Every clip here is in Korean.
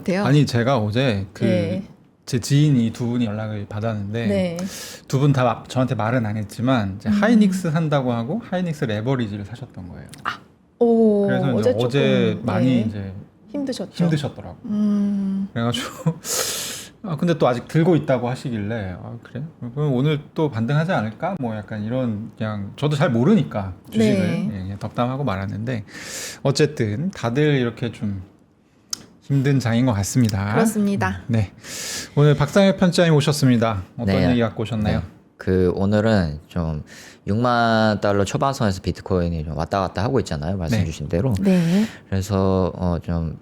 같아요. 아니 제가 어제 네. 제 지인이 두 분이 연락을 받았는데 네. 두 분 다 저한테 말은 안 했지만 이제 하이닉스 산다고 하고 하이닉스 레버리지를 사셨던 거예요. 오, 그래서 이제 어제 조금, 많이 네. 이제 힘드셨죠. 힘드셨더라고. 그래가지고 근데 또 아직 들고 있다고 하시길래 그래? 그럼 오늘 또 반등하지 않을까? 뭐 약간 이런 그냥 저도 잘 모르니까 주식을 네. 예, 그냥 덕담하고 말았는데 어쨌든 다들 이렇게 좀 힘든 장인 것 같습니다. 그렇습니다. 네, 오늘 박상혁 편집장님 오셨습니다. 어떤 네. 얘기 갖고 오셨나요? 오늘은 좀 6만 달러 초반선에서 비트코인이 좀 왔다 갔다 하고 있잖아요. 말씀 네. 주신 대로. 네. 그래서 좀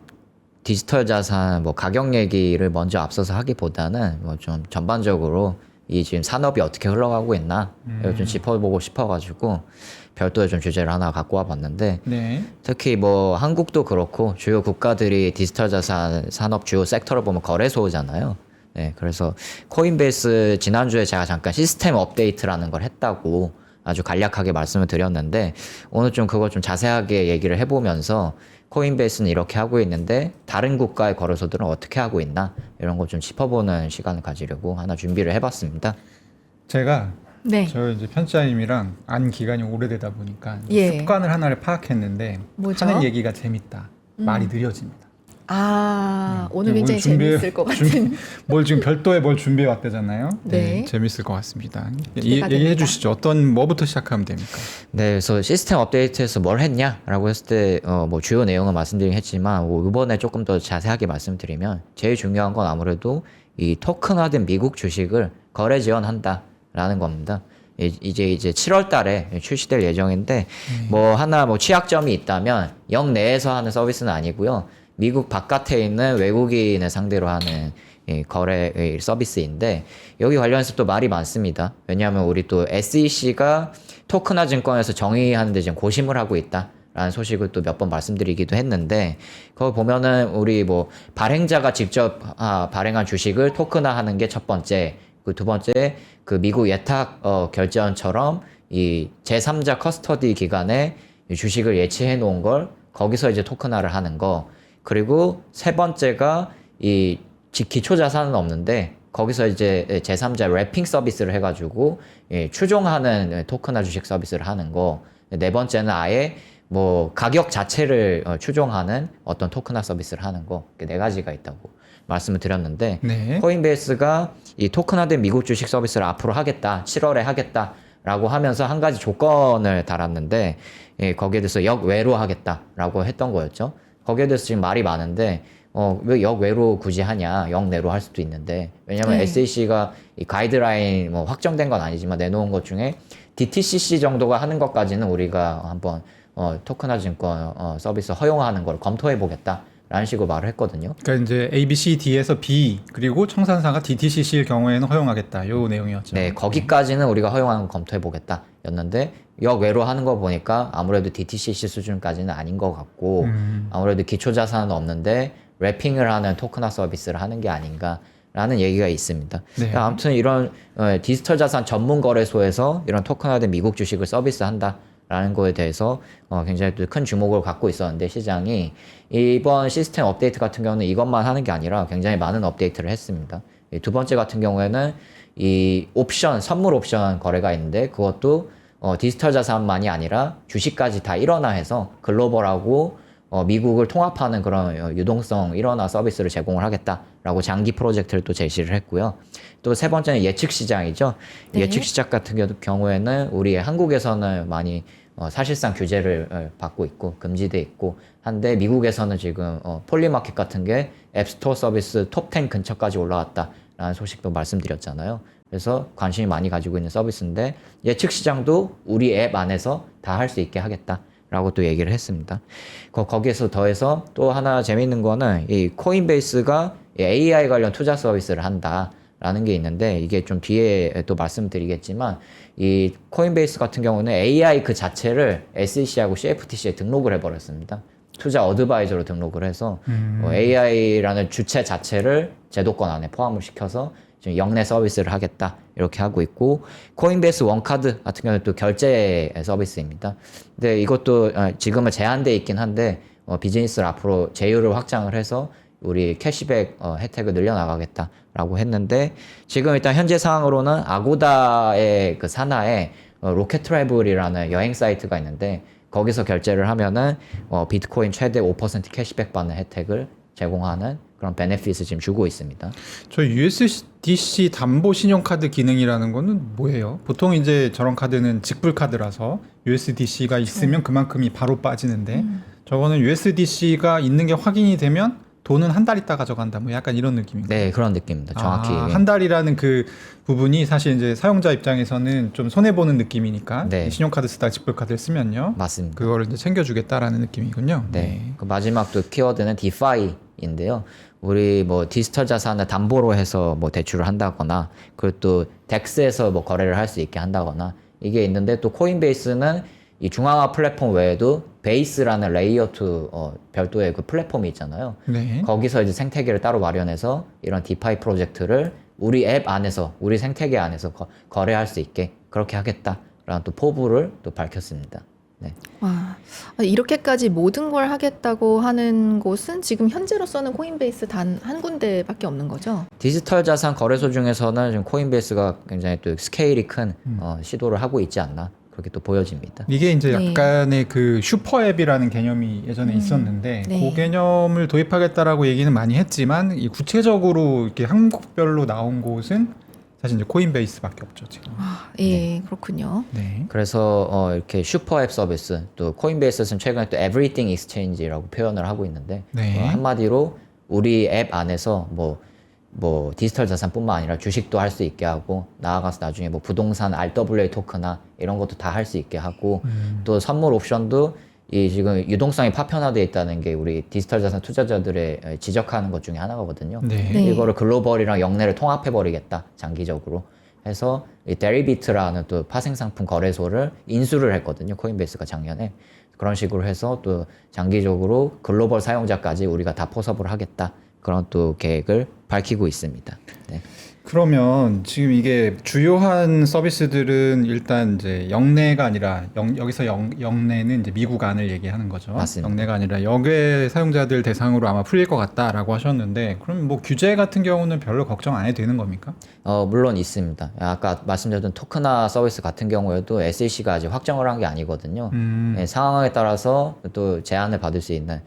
디지털 자산 뭐 가격 얘기를 먼저 앞서서 하기보다는 뭐 좀 전반적으로 이 지금 산업이 어떻게 흘러가고 있나 이걸 좀 짚어보고 싶어가지고 별도의 좀 주제를 하나 갖고 와봤는데 네. 특히 뭐 한국도 그렇고 주요 국가들이 디지털 자산 산업 주요 섹터를 보면 거래소잖아요. 네, 그래서 코인베이스 지난주에 제가 잠깐 시스템 업데이트라는 걸 했다고 아주 간략하게 말씀을 드렸는데 오늘 좀 그걸 좀 자세하게 얘기를 해보면서 코인베이스는 이렇게 하고 있는데 다른 국가의 거래소들은 어떻게 하고 있나 이런 거 좀 짚어보는 시간을 가지려고 하나 준비를 해봤습니다. 제가 네. 저 이제 편집장님이랑 안 기간이 오래되다 보니까 예. 습관을 하나를 파악했는데 뭐죠? 하는 얘기가 재밌다. 말이 느려집니다. 오늘 네, 굉장히 재밌을 것 같은. 뭘 지금 별도의 뭘 준비해 왔대잖아요. 네. 재밌을 것 같습니다. 기대가 얘기해 됩니다. 주시죠. 뭐부터 시작하면 됩니까? 네, 그래서 시스템 업데이트에서 뭘 했냐라고 했을 때 뭐 주요 내용은 말씀드리긴 했지만 뭐 이번에 조금 더 자세하게 말씀드리면 제일 중요한 건 아무래도 이 토큰화된 미국 주식을 거래 지원한다라는 겁니다. 이제 7월 달에 출시될 예정인데 뭐 하나 뭐 취약점이 있다면 영 내에서 하는 서비스는 아니고요. 미국 바깥에 있는 외국인을 상대로 하는 거래 서비스인데 여기 관련해서 또 말이 많습니다. 왜냐하면 우리 또 SEC가 토큰화 증권에서 정의하는데 지금 고심을 하고 있다라는 소식을 또 몇 번 말씀드리기도 했는데 거기 보면은 우리 뭐 발행자가 직접 발행한 주식을 토큰화하는 게 첫 번째, 그 두 번째 그 미국 예탁 결제원처럼 이 제3자 커스터디 기관에 주식을 예치해 놓은 걸 거기서 이제 토큰화를 하는 거. 그리고 세 번째가 이 기초 자산은 없는데 거기서 이제 제3자 래핑 서비스를 해가지고 추종하는 토큰화 주식 서비스를 하는 거. 네 번째는 아예 뭐 가격 자체를 추종하는 어떤 토큰화 서비스를 하는 거. 네 가지가 있다고 말씀을 드렸는데 네. 코인베이스가 이 토큰화된 미국 주식 서비스를 앞으로 하겠다, 7월에 하겠다라고 하면서 한 가지 조건을 달았는데 거기에 대해서 역외로 하겠다라고 했던 거였죠. 거기에 대해서 지금 말이 많은데 왜 역외로 굳이 하냐, 역내로 할 수도 있는데 왜냐면 SEC가 이 가이드라인 뭐 확정된 건 아니지만 내놓은 것 중에 DTCC 정도가 하는 것까지는 우리가 한번 토큰화 증권 서비스 허용하는 걸 검토해 보겠다. 라는 식으로 말을 했거든요. 그러니까 이제 A, B, C, D에서 B 그리고 청산사가 DTCC일 경우에는 허용하겠다. 요 내용이었죠. 네, 거기까지는 우리가 허용하는 거 검토해 보겠다 였는데 역외로 하는 거 보니까 아무래도 DTCC 수준까지는 아닌 것 같고 아무래도 기초 자산은 없는데 래핑을 하는 토큰화 서비스를 하는 게 아닌가라는 얘기가 있습니다. 네. 아무튼 이런 디지털 자산 전문 거래소에서 이런 토큰화된 미국 주식을 서비스한다. 라는 거에 대해서 굉장히 또 큰 주목을 갖고 있었는데 시장이 이번 시스템 업데이트 같은 경우는 이것만 하는 게 아니라 굉장히 많은 업데이트를 했습니다. 두 번째 같은 경우에는 이 옵션, 선물 옵션 거래가 있는데 그것도 디지털 자산만이 아니라 주식까지 다 일원화해서 글로벌하고 미국을 통합하는 그런 유동성 일원화 서비스를 제공을 하겠다라고 장기 프로젝트를 또 제시를 했고요. 또 세 번째는 예측 시장이죠. 네. 예측 시장 같은 경우에는 우리 한국에서는 많이 사실상 규제를 받고 있고 금지돼 있고 한데 미국에서는 지금 폴리마켓 같은 게 앱스토어 서비스 톱10 근처까지 올라왔다라는 소식도 말씀드렸잖아요. 그래서 관심이 많이 가지고 있는 서비스인데 예측 시장도 우리 앱 안에서 다 할 수 있게 하겠다. 라고 또 얘기를 했습니다. 거기에서 더해서 또 하나 재밌는 거는 이 코인베이스가 AI 관련 투자 서비스를 한다라는 게 있는데 이게 좀 뒤에 또 말씀드리겠지만 이 코인베이스 같은 경우는 AI 그 자체를 SEC하고 CFTC에 등록을 해버렸습니다. 투자 어드바이저로 등록을 해서 AI라는 주체 자체를 제도권 안에 포함을 시켜서 지금 역내 서비스를 하겠다 이렇게 하고 있고 코인베이스 원카드 같은 경우는 또 결제 서비스입니다. 근데 이것도 지금은 제한돼 있긴 한데 비즈니스를 앞으로 제휴를 확장을 해서 우리 캐시백 혜택을 늘려나가겠다라고 했는데 지금 일단 현재 상황으로는 아고다의 그 산하에 로켓 트래블이라는 여행 사이트가 있는데 거기서 결제를 하면은 비트코인 최대 5% 캐시백 받는 혜택을 제공하는 그런 베네핏을 지금 주고 있습니다. 저 USDC 담보 신용카드 기능이라는 거는 뭐예요? 보통 이제 저런 카드는 직불 카드라서 USDC가 있으면 그만큼이 바로 빠지는데 저거는 USDC가 있는 게 확인이 되면 돈은 한 달 있다 가져간다. 뭐 약간 이런 느낌인가요? 네, 그런 느낌입니다. 정확히. 한 달이라는 그 부분이 사실 이제 사용자 입장에서는 좀 손해 보는 느낌이니까 네. 신용카드 쓰다가 직불 카드를 쓰면요. 맞습니다. 그거를 이제 챙겨주겠다라는 느낌이군요. 네. 그 마지막 또 키워드는 DeFi인데요. 우리 뭐 디지털 자산을 담보로 해서 뭐 대출을 한다거나 그리고 또 덱스에서 뭐 거래를 할 수 있게 한다거나 이게 있는데 또 코인베이스는 이 중앙화 플랫폼 외에도 베이스라는 레이어 2 별도의 그 플랫폼이 있잖아요. 네. 거기서 이제 생태계를 따로 마련해서 이런 디파이 프로젝트를 우리 앱 안에서 우리 생태계 안에서 거래할 수 있게 그렇게 하겠다라는 또 포부를 또 밝혔습니다. 네. 와, 이렇게까지 모든 걸 하겠다고 하는 곳은 지금 현재로서는 코인베이스 단 한 군데밖에 없는 거죠? 디지털 자산 거래소 중에서는 지금 코인베이스가 굉장히 또 스케일이 큰 시도를 하고 있지 않나 그렇게 또 보여집니다. 이게 이제 네. 약간의 그 슈퍼앱이라는 개념이 예전에 있었는데 네. 그 개념을 도입하겠다라고 얘기는 많이 했지만 이 구체적으로 이렇게 항목별로 나온 곳은 사실 이제 코인베이스밖에 없죠 지금. 아, 예, 그렇군요. 네. 그래서 이렇게 슈퍼앱 서비스 또 코인베이스는 최근에 또 에브리띵 익스체인지라고 표현을 하고 있는데 네. 한마디로 우리 앱 안에서 뭐 디지털 자산뿐만 아니라 주식도 할 수 있게 하고 나아가서 나중에 뭐 부동산 RWA 토크나 이런 것도 다 할 수 있게 하고 또 선물 옵션도 이 지금 유동성이 파편화되어 있다는 게 우리 디지털 자산 투자자들의 지적하는 것 중에 하나거든요. 네. 네. 이거를 글로벌이랑 영내를 통합해 버리겠다 장기적으로 해서 이 데리비트라는 또 파생상품 거래소를 인수를 했거든요. 코인베이스가 작년에 그런 식으로 해서 또 장기적으로 글로벌 사용자까지 우리가 다 포섭을 하겠다 그런 또 계획을 밝히고 있습니다. 네. 그러면 지금 이게 주요한 서비스들은 일단 이제 영내가 아니라 여기서 영내는 이제 미국 안을 얘기하는 거죠. 맞습니다. 영내가 아니라 역외 사용자들 대상으로 아마 풀릴 것 같다라고 하셨는데 그럼 뭐 규제 같은 경우는 별로 걱정 안 해도 되는 겁니까? 물론 있습니다. 아까 말씀드렸던 토크나 서비스 같은 경우에도 SEC가 아직 확정을 한 게 아니거든요. 네, 상황에 따라서 또 제한을 받을 수 있는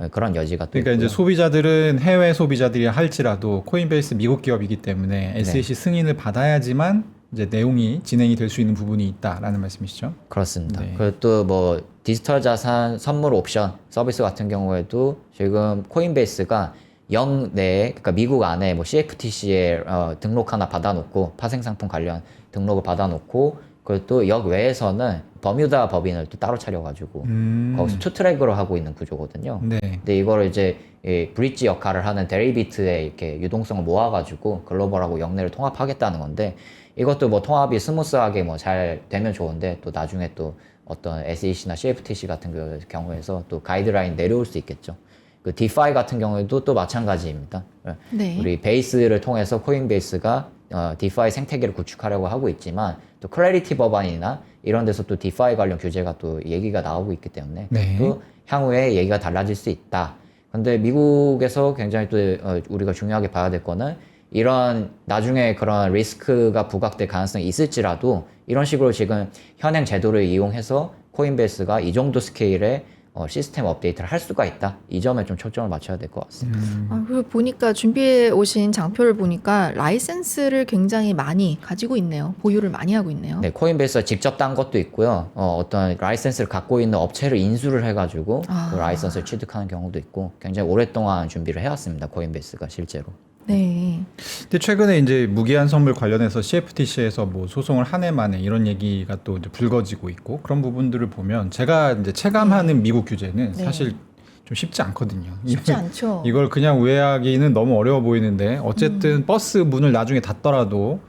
그런 여지가 또 그러니까 있고요. 이제 소비자들은 해외 소비자들이 할지라도 코인베이스 미국 기업이기 때문에 SEC 승인을 받아야지만 이제 내용이 진행이 될 수 있는 부분이 있다라는 말씀이시죠? 그렇습니다. 네. 그리고 또 뭐 디지털 자산 선물 옵션 서비스 같은 경우에도 지금 코인베이스가 영 내에 그러니까 미국 안에 뭐 CFTC에 등록 하나 받아놓고 파생상품 관련 등록을 받아놓고 그리고 또 역 외에서는 버뮤다 법인을 또 따로 차려가지고 거기서 투트랙으로 하고 있는 구조거든요. 네. 근데 이거를 이제 이 브릿지 역할을 하는 데리비트의 이렇게 유동성을 모아가지고 글로벌하고 영내를 통합하겠다는 건데 이것도 뭐 통합이 스무스하게 뭐 잘 되면 좋은데 또 나중에 또 어떤 SEC나 CFTC 같은 경우에서 또 가이드라인 내려올 수 있겠죠. 그 디파이 같은 경우에도 또 마찬가지입니다. 네. 우리 베이스를 통해서 코인베이스가 디파이 생태계를 구축하려고 하고 있지만 또 클래리티 법안이나 이런 데서 또 디파이 관련 규제가 또 얘기가 나오고 있기 때문에 네. 또 향후에 얘기가 달라질 수 있다. 근데 미국에서 굉장히 또 우리가 중요하게 봐야 될 거는 이런 나중에 그런 리스크가 부각될 가능성이 있을지라도 이런 식으로 지금 현행 제도를 이용해서 코인베이스가 이 정도 스케일의 시스템 업데이트를 할 수가 있다. 이 점에 좀 초점을 맞춰야 될 것 같습니다. 그리고 보니까 준비해 오신 장표를 보니까 라이센스를 굉장히 많이 가지고 있네요. 보유를 많이 하고 있네요. 네, 코인베이스가 직접 딴 것도 있고요. 어떤 라이센스를 갖고 있는 업체를 인수를 해가지고 그 라이센스를 취득하는 경우도 있고 굉장히 오랫동안 준비를 해왔습니다. 코인베이스가 실제로. 네. 근데 최근에 이제 무기한 선물 관련해서 CFTC에서 뭐 소송을 한 해 만에 이런 얘기가 또 이제 불거지고 있고 그런 부분들을 보면 제가 이제 체감하는 미국 규제는 네. 사실 좀 쉽지 않거든요. 쉽지 않죠. 이걸 그냥 우회하기는 너무 어려워 보이는데 어쨌든 버스 문을 나중에 닫더라도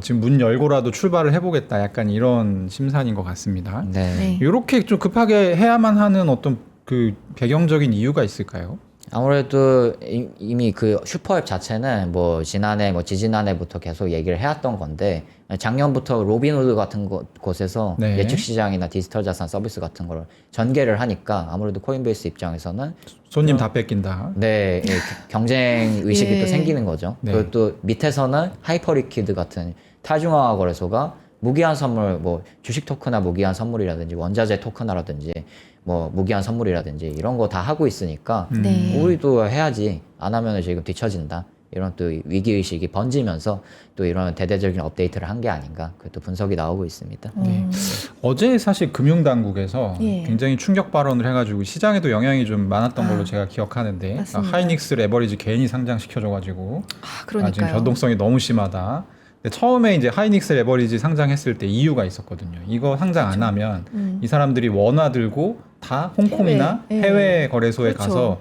지금 문 열고라도 출발을 해보겠다 약간 이런 심산인 것 같습니다. 네. 네. 이렇게 좀 급하게 해야만 하는 어떤 그 배경적인 이유가 있을까요? 아무래도 이미 그 슈퍼앱 자체는 뭐 지난해 뭐 지지난해부터 계속 얘기를 해왔던 건데 작년부터 로빈후드 같은 곳에서 네. 예측 시장이나 디지털 자산 서비스 같은 걸 전개를 하니까 아무래도 코인베이스 입장에서는 손님 다 뺏긴다. 네, 예, 경쟁 의식이 예. 또 생기는 거죠. 네. 그리고 또 밑에서는 하이퍼리퀴드 같은 타중앙화 거래소가 무기한 선물, 뭐 주식 토큰화 무기한 선물이라든지 원자재 토큰화라든지 뭐 무기한 선물이라든지 이런 거 다 하고 있으니까 네. 우리도 해야지 안 하면 지금 뒤처진다. 이런 또 위기 의식이 번지면서 또 이런 대대적인 업데이트를 한 게 아닌가. 그또 분석이 나오고 있습니다. 네. 어제 사실 금융당국에서 예. 굉장히 충격 발언을 해가지고 시장에도 영향이 좀 많았던 걸로 제가 기억하는데 맞습니다. 하이닉스 레버리지 괜히 상장시켜줘가지고 지금 그러니까요. 변동성이 너무 심하다. 근데 처음에 이제 하이닉스 레버리지 상장했을 때 이유가 있었거든요. 이거 상장 안 하면 이 사람들이 원화 들고 다 홍콩이나 해외, 예. 해외 거래소에 그렇죠. 가서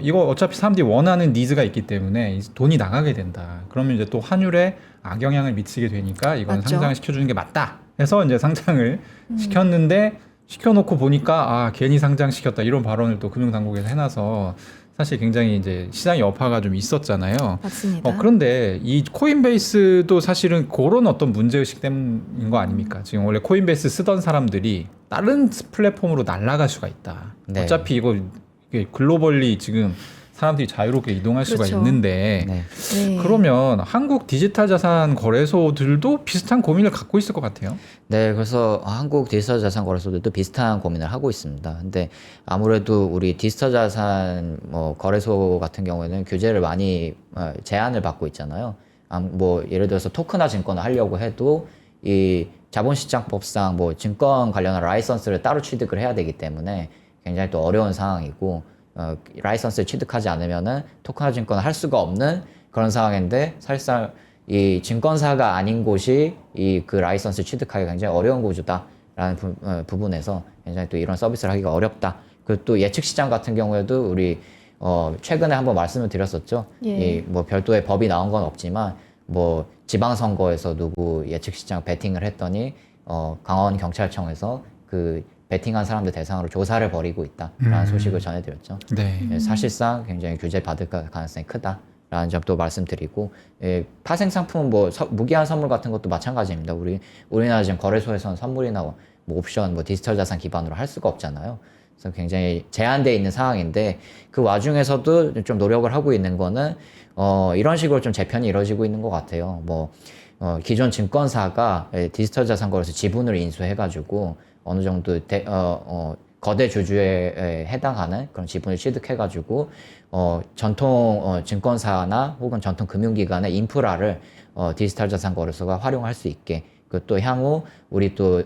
이거 어차피 사람들이 원하는 니즈가 있기 때문에 돈이 나가게 된다. 그러면 이제 또 환율에 악영향을 미치게 되니까 이건 맞죠. 상장을 시켜주는 게 맞다. 해서 이제 상장을 시켰는데 시켜놓고 보니까 괜히 상장시켰다 이런 발언을 또 금융당국에서 해놔서 사실 굉장히 이제 시장의 여파가 좀 있었잖아요. 맞습니다. 그런데 이 코인베이스도 사실은 그런 어떤 문제의식 때문인 거 아닙니까? 지금 원래 코인베이스 쓰던 사람들이 다른 플랫폼으로 날아갈 수가 있다. 네. 어차피 이게 글로벌리 지금 사람들이 자유롭게 이동할 수가 그렇죠. 있는데 네. 네. 그러면 한국 디지털 자산 거래소들도 비슷한 고민을 갖고 있을 것 같아요. 네, 그래서 한국 디지털 자산 거래소들도 비슷한 고민을 하고 있습니다. 근데 아무래도 우리 디지털 자산 뭐 거래소 같은 경우에는 규제를 많이 제한을 받고 있잖아요. 뭐 예를 들어서 토큰화 증권을 하려고 해도 이 자본시장법상 뭐 증권 관련한 라이선스를 따로 취득을 해야 되기 때문에 굉장히 또 어려운 상황이고 라이선스를 취득하지 않으면은 토큰화 증권을 할 수가 없는 그런 상황인데 사실상 이 증권사가 아닌 곳이 이 그 라이선스 취득하기가 굉장히 어려운 구조다라는 부분에서 굉장히 또 이런 서비스를 하기가 어렵다. 그리고 또 예측 시장 같은 경우에도 우리 최근에 한번 말씀을 드렸었죠. 예. 이 뭐 별도의 법이 나온 건 없지만 뭐 지방선거에서 누구 예측 시장 베팅을 했더니 강원 경찰청에서 그 베팅한 사람들 대상으로 조사를 벌이고 있다라는 소식을 전해드렸죠. 네. 사실상 굉장히 규제 받을 가능성이 크다라는 점도 말씀드리고 파생 상품 뭐 무기한 선물 같은 것도 마찬가지입니다. 우리나라 지금 거래소에서는 선물이나 뭐 옵션, 뭐 디지털 자산 기반으로 할 수가 없잖아요. 그래서 굉장히 제한되어 있는 상황인데 그 와중에서도 좀 노력을 하고 있는 거는 이런 식으로 좀 재편이 이루어지고 있는 것 같아요. 뭐 기존 증권사가 디지털 자산 거래소 지분을 인수해가지고 어느 정도 거대 주주에 해당하는 그런 지분을 취득해가지고 전통 증권사나 혹은 전통 금융기관의 인프라를 디지털 자산 거래소가 활용할 수 있게 그리고 또 향후 우리 또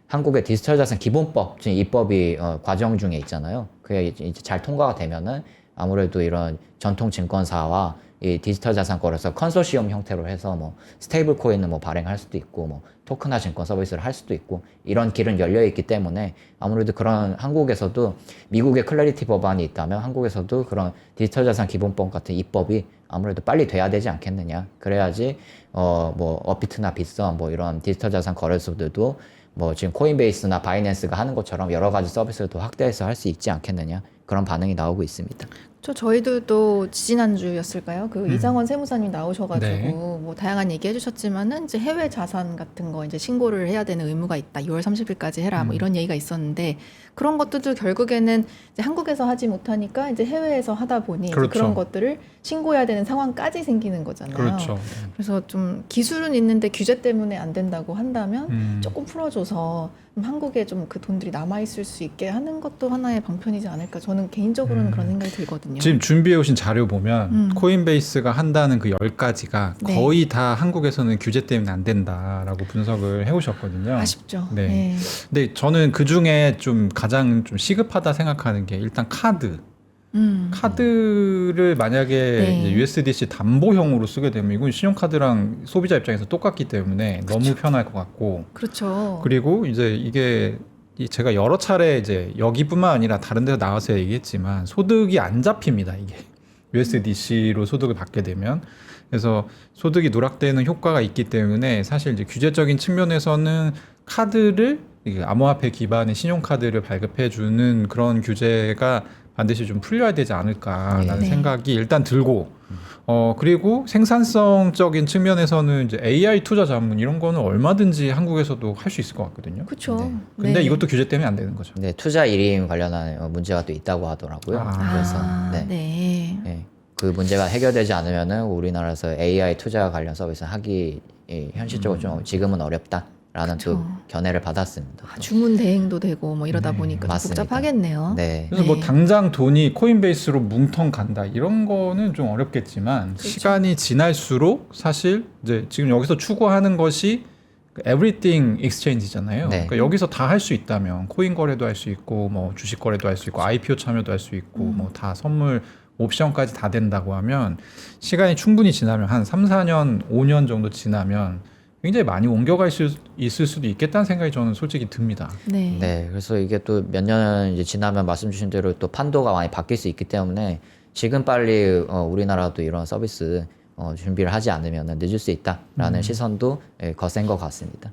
한국의 디지털 자산 기본법 지금 입법이 과정 중에 있잖아요. 그게 이제 잘 통과가 되면은 아무래도 이런 전통 증권사와 이 디지털 자산 거래소 컨소시엄 형태로 해서 뭐 스테이블 코인을 뭐 발행할 수도 있고 뭐 토큰화 증권 서비스를 할 수도 있고 이런 길은 열려 있기 때문에 아무래도 그런 한국에서도 미국의 클래리티 법안이 있다면 한국에서도 그런 디지털 자산 기본법 같은 입법이 아무래도 빨리 돼야 되지 않겠느냐. 그래야지 뭐 업비트나 빗썸 뭐 이런 디지털 자산 거래소들도 뭐 지금 코인베이스나 바이낸스가 하는 것처럼 여러 가지 서비스를 더 확대해서 할 수 있지 않겠느냐. 그런 반응이 나오고 있습니다. 저희도 또 지지난주였을까요? 그 이장원 세무사님 나오셔가지고 네. 뭐 다양한 얘기 해주셨지만은 이제 해외 자산 같은 거 이제 신고를 해야 되는 의무가 있다. 6월 30일까지 해라. 뭐 이런 얘기가 있었는데 그런 것들도 결국에는 이제 한국에서 하지 못하니까 이제 해외에서 하다 보니 이제 그렇죠. 그런 것들을 신고해야 되는 상황까지 생기는 거잖아요. 그렇죠. 그래서 좀 기술은 있는데 규제 때문에 안 된다고 한다면 조금 풀어줘서 좀 한국에 좀 그 돈들이 남아있을 수 있게 하는 것도 하나의 방편이지 않을까. 저는 개인적으로는 그런 생각이 들거든요. 지금 준비해 오신 자료 보면 코인베이스가 한다는 그 10가지가 네. 거의 다 한국에서는 규제 때문에 안 된다라고 분석을 해오셨거든요. 아쉽죠. 네. 네. 근데 저는 그 중에 좀 가장 좀 시급하다 생각하는 게 일단 카드. 카드를 만약에 네. 이제 USDC 담보형으로 쓰게 되면 이건 신용카드랑 소비자 입장에서 똑같기 때문에 너무 편할 것 같고 그렇죠. 그리고 이제 이게 제가 여러 차례 이제 여기뿐만 아니라 다른 데서 나와서 얘기했지만 소득이 안 잡힙니다. 이게 USDC로 소득을 받게 되면 그래서 소득이 누락되는 효과가 있기 때문에 사실 이제 규제적인 측면에서는 카드를 이게 암호화폐 기반의 신용카드를 발급해 주는 그런 규제가 반드시 좀 풀려야 되지 않을까라는 네. 생각이 일단 들고 그리고 생산성적인 측면에서는 이제 AI 투자 자문 이런 거는 얼마든지 한국에서도 할 수 있을 것 같거든요. 그렇죠. 네. 근데 이것도 규제 때문에 안 되는 거죠. 네, 투자 일임 관련한 문제가 또 있다고 하더라고요. 그래서 네. 네. 그 문제가 해결되지 않으면은 우리나라에서 AI 투자 관련 서비스 하기 현실적으로 좀 지금은 어렵다라는 또 견해를 받았습니다. 주문 대행도 되고 뭐 이러다 네, 보니까 좀 맞습니다. 복잡하겠네요. 네. 그래서 뭐 네. 당장 돈이 코인베이스로 뭉텅 간다 이런 거는 좀 어렵겠지만 그렇죠. 시간이 지날수록 사실 이제 지금 여기서 추구하는 것이 everything exchange잖아요. 네. 그러니까 여기서 다 할 수 있다면 코인 거래도 할 수 있고 뭐 주식 거래도 할 수 있고 IPO 참여도 할 수 있고 뭐 다 선물 옵션까지 다 된다고 하면 시간이 충분히 지나면 한 3, 4년, 5년 정도 지나면 굉장히 많이 옮겨갈 수 있을 수도 있겠다는 생각이 저는 솔직히 듭니다. 네. 네, 그래서 이게 또 몇 년 이제 지나면 말씀 주신 대로 또 판도가 많이 바뀔 수 있기 때문에 지금 빨리 우리나라도 이런 서비스 준비를 하지 않으면 늦을 수 있다라는 시선도 거센 것 같습니다.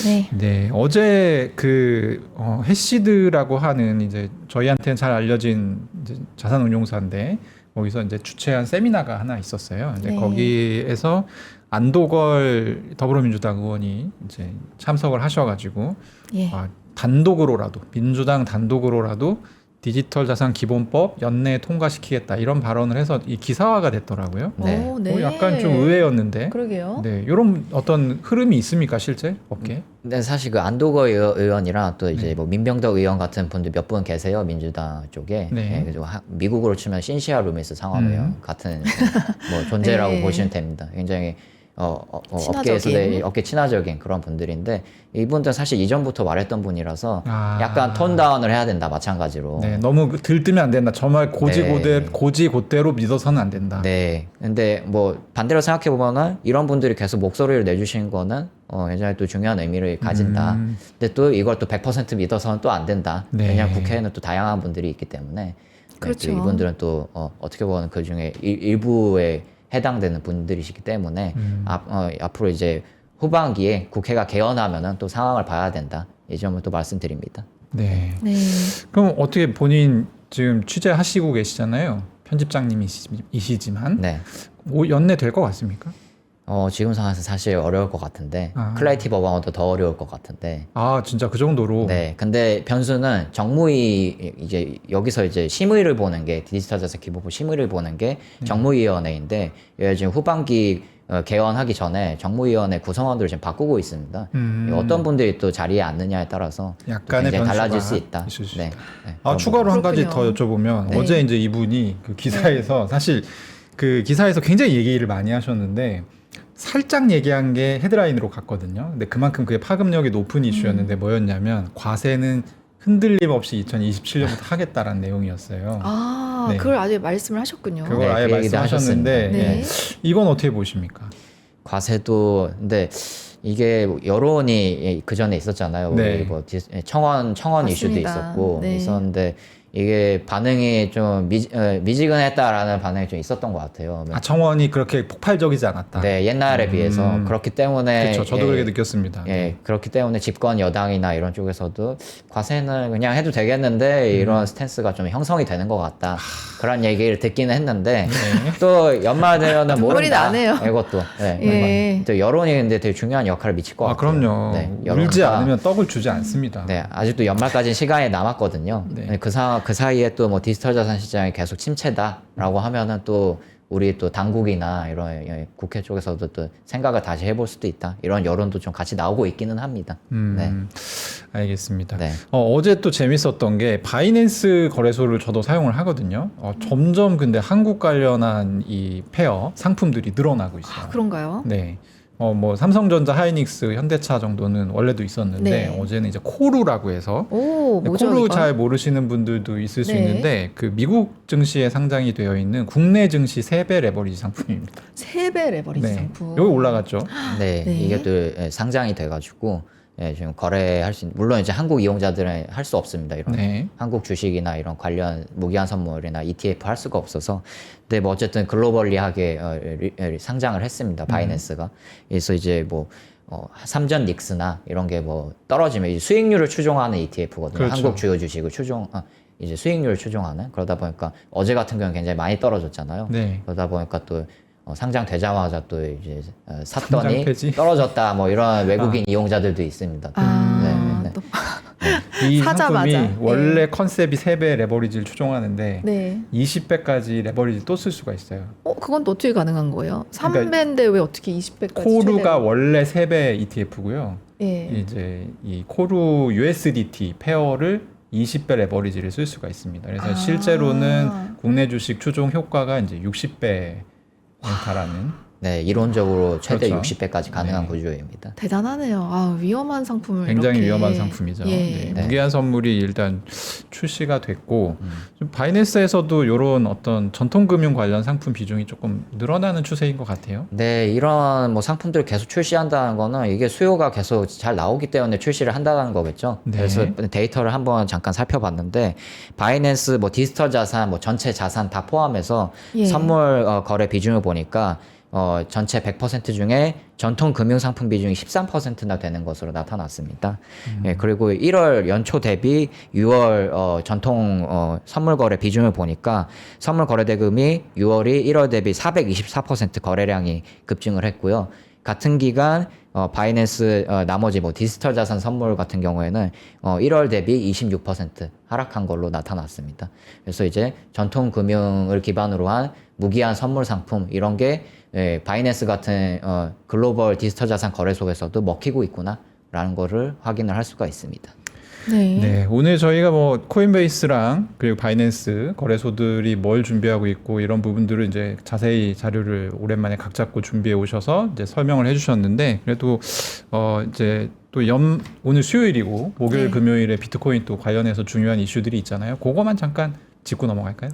네. 네, 어제 그 해시드라고 하는 이제 저희한테는 잘 알려진 이제 자산운용사인데 거기서 이제 주최한 세미나가 하나 있었어요. 이제 네. 거기에서 안도걸 더불어민주당 의원이 이제 참석을 하셔가지고 예. 단독으로라도 민주당 단독으로라도 디지털 자산 기본법 연내 통과시키겠다 이런 발언을 해서 이 기사화가 됐더라고요. 네. 오, 네. 약간 좀 의외였는데. 그러게요. 네, 이런 어떤 흐름이 있습니까 실제 업계? 근데 사실 그 안도거 의원이랑 또 이제 뭐 민병덕 의원 같은 분들 몇 분 계세요 민주당 쪽에. 네. 네, 그리고 미국으로 치면 신시아 루미스 상원의원 같은 뭐 존재라고 네. 보시면 됩니다. 굉장히 친화적인. 업계에서 업계 친화적인 그런 분들인데 이분들은 사실 이전부터 말했던 분이라서 아. 약간 톤 다운을 해야 된다 마찬가지로. 네, 너무 들뜨면 안 된다. 정말 네. 고지고대로 믿어서는 안 된다. 네. 근데 뭐 반대로 생각해 보면은 이런 분들이 계속 목소리를 내주신 거는 굉장히 또 중요한 의미를 가진다. 근데 또 이걸 또 100% 믿어서는 또 안 된다. 네. 왜냐하면 국회에는 또 다양한 분들이 있기 때문에. 그렇죠. 또 이분들은 또 어떻게 보면 그 중에 일부에 해당되는 분들이시기 때문에 앞으로 이제 후반기에 국회가 개헌하면은 또 상황을 봐야 된다. 이 점을 또 말씀드립니다. 네. 네. 그럼 어떻게 본인 지금 취재하시고 계시잖아요. 편집장님이시지만 네. 연내 될 것 같습니까? 지금 상황에서 사실 어려울 것 같은데 클라이티브 어바운드 더 어려울 것 같은데. 아 진짜 그 정도로. 네. 근데 변수는 정무위 이제 여기서 이제 심의를 보는 게 디지털 자산 기본법 심의를 보는 게 정무위원회인데 여기 지금 후반기 개원하기 전에 정무위원회 구성원들을 지금 바꾸고 있습니다. 어떤 분들이 또 자리에 앉느냐에 따라서 약간의 굉장히 변수가 달라질 수 있다. 있을 수 네. 있다. 네. 아 추가로 한 가지 더 그렇군요. 여쭤보면 네. 어제 이제 이분이 그 기사에서 사실 그 기사에서 굉장히 얘기를 많이 하셨는데 살짝 얘기한 게 헤드라인으로 갔거든요. 근데 그만큼 그게 파급력이 높은 이슈였는데 뭐였냐면 과세는 흔들림 없이 2027년부터 하겠다라는 내용이었어요. 아, 네. 그걸 아직 말씀을 하셨군요. 그걸 네, 아예 그 얘기도 말씀하셨는데 하셨습니다. 네. 이건 어떻게 보십니까? 과세도 근데 이게 여론이 그 전에 있었잖아요. 네. 우리 뭐 청원 이슈도 맞습니다. 있었고 네. 있었는데 이게 반응이 좀 미지근했다라는 반응이 좀 있었던 것 같아요. 청원이 그렇게 폭발적이지 않았다. 네, 옛날에 비해서 그렇기 때문에 그렇죠. 저도 그렇게 느꼈습니다. 예, 그렇기 때문에 집권 여당이나 이런 쪽에서도 과세는 그냥 해도 되겠는데 이런 스탠스가 좀 형성이 되는 것 같다. 그런 얘기를 듣기는 했는데 또 연말 되면은 눈물이 모른다. 나네요. 이것도 네, 예. 또 여론이 근데 되게 중요한 역할을 미칠 것 같아요. 그럼요. 네, 울지 여론과- 않으면 떡을 주지 않습니다. 네, 아직도 연말까지 시간이 남았거든요. 네. 그 사이에 또 뭐 디지털 자산 시장이 계속 침체다라고 하면은 또 우리 또 당국이나 이런 국회 쪽에서도 또 생각을 다시 해볼 수도 있다. 이런 여론도 좀 같이 나오고 있기는 합니다. 네. 알겠습니다. 네. 어제 또 재밌었던 게 바이낸스 거래소를 저도 사용을 하거든요. 점점 근데 한국 관련한 이 페어 상품들이 늘어나고 있어요. 그런가요? 네. 뭐 삼성전자, 하이닉스, 현대차 정도는 원래도 있었는데 네. 어제는 이제 코루라고 해서 오, 뭐죠? 코루 이건? 잘 모르시는 분들도 있을 수 네. 있는데 그 미국 증시에 상장이 되어 있는 국내 증시 3배 레버리지 상품입니다. 3배 레버리지 상품. 여기 올라갔죠. 네, 네. 이게 또 상장이 돼가지고 지금 거래할 수 있는, 물론 이제 한국 이용자들은 할 수 없습니다. 이런 네. 한국 주식이나 이런 관련 무기한 선물이나 ETF 할 수가 없어서. 근데 뭐 어쨌든 글로벌리하게 상장을 했습니다. 바이낸스가. 그래서 이제 뭐 삼전 닉스나 이런 게 뭐 떨어지면 이제 수익률을 추종하는 ETF거든요. 그렇죠. 한국 주요 주식을 이제 수익률을 추종하는 그러다 보니까 어제 같은 경우는 굉장히 많이 떨어졌잖아요. 네. 그러다 보니까 또 상장되자마자 또 이제 상장 샀더니 폐지? 떨어졌다 뭐 이런 외국인 이용자들도 있습니다. 아, 또 이 사자마자. 상품이 원래 네. 컨셉이 3배 레버리지를 추종하는데 네. 20배까지 레버리지 또 쓸 수가 있어요. 그건 또 어떻게 가능한 거예요? 그러니까 3배인데 왜 어떻게 20배까지? 코루가 원래 3배 ETF고요. 예. 이제 이 코루 USDT 페어를 20배 레버리지를 쓸 수가 있습니다. 그래서 아. 실제로는 국내 주식 추종 효과가 이제 60배에 달하는. 네, 이론적으로 최대 그렇죠. 60배까지 가능한 네. 구조입니다. 대단하네요. 아, 위험한 상품을 굉장히 이렇게. 위험한 상품이죠. 예. 네, 네. 무기한 선물이 일단 출시가 됐고 좀 바이낸스에서도 이런 어떤 전통금융 관련 상품 비중이 조금 늘어나는 추세인 것 같아요. 네, 이런 뭐 상품들을 계속 출시한다는 거는 이게 수요가 계속 잘 나오기 때문에 출시를 한다는 거겠죠. 네. 그래서 데이터를 한번 잠깐 살펴봤는데 바이낸스 뭐 디지털 자산 뭐 전체 자산 다 포함해서 예. 선물 거래 비중을 보니까 전체 100% 중에 전통 금융 상품 비중이 13%나 되는 것으로 나타났습니다. 예, 그리고 1월 연초 대비 6월 전통 선물 거래 비중을 보니까 선물 거래 대금이 6월이 1월 대비 424% 거래량이 급증을 했고요. 같은 기간 바이낸스 나머지 뭐 디지털 자산 선물 같은 경우에는 1월 대비 26% 하락한 걸로 나타났습니다. 그래서 이제 전통 금융을 기반으로 한 무기한 선물 상품 이런 게 바이낸스 같은 글로벌 디지털 자산 거래소에서도 먹히고 있구나라는 거를 확인을 할 수가 있습니다. 네. 네, 오늘 저희가 뭐 코인베이스랑 그리고 바이낸스 거래소들이 뭘 준비하고 있고 이런 부분들을 이제 자세히 자료를 오랜만에 각 잡고 준비해 오셔서 이제 설명을 해주셨는데 그래도 이제 또 오늘 수요일이고 목요일 네. 금요일에 비트코인 또 관련해서 중요한 이슈들이 있잖아요. 그거만 잠깐 짚고 넘어갈까요?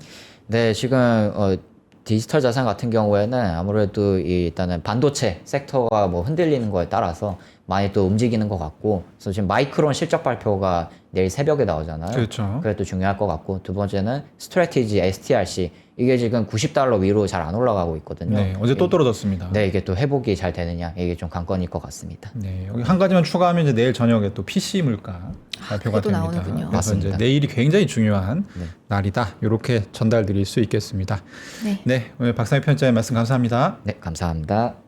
네, 지금 디지털 자산 같은 경우에는 아무래도 일단은 반도체 섹터가 뭐 흔들리는 거에 따라서 많이 또 움직이는 것 같고, 그래서 지금 마이크론 실적 발표가 내일 새벽에 나오잖아요. 그렇죠. 그게 또 중요할 것 같고, 두 번째는 스트래티지 STRC 이게 지금 $90 위로 잘 안 올라가고 있거든요. 네, 어제 또 떨어졌습니다. 네, 이게 또 회복이 잘 되느냐 이게 좀 관건일 것 같습니다. 네, 여기 한 가지만 추가하면 이제 내일 저녁에 또 PC 물가 발표가 그것도 됩니다. 나오는군요. 그래서 맞습니다. 이제 내일이 굉장히 중요한 네. 날이다. 이렇게 전달드릴 수 있겠습니다. 네. 네, 오늘 박상희 편집장님 말씀 감사합니다. 네, 감사합니다.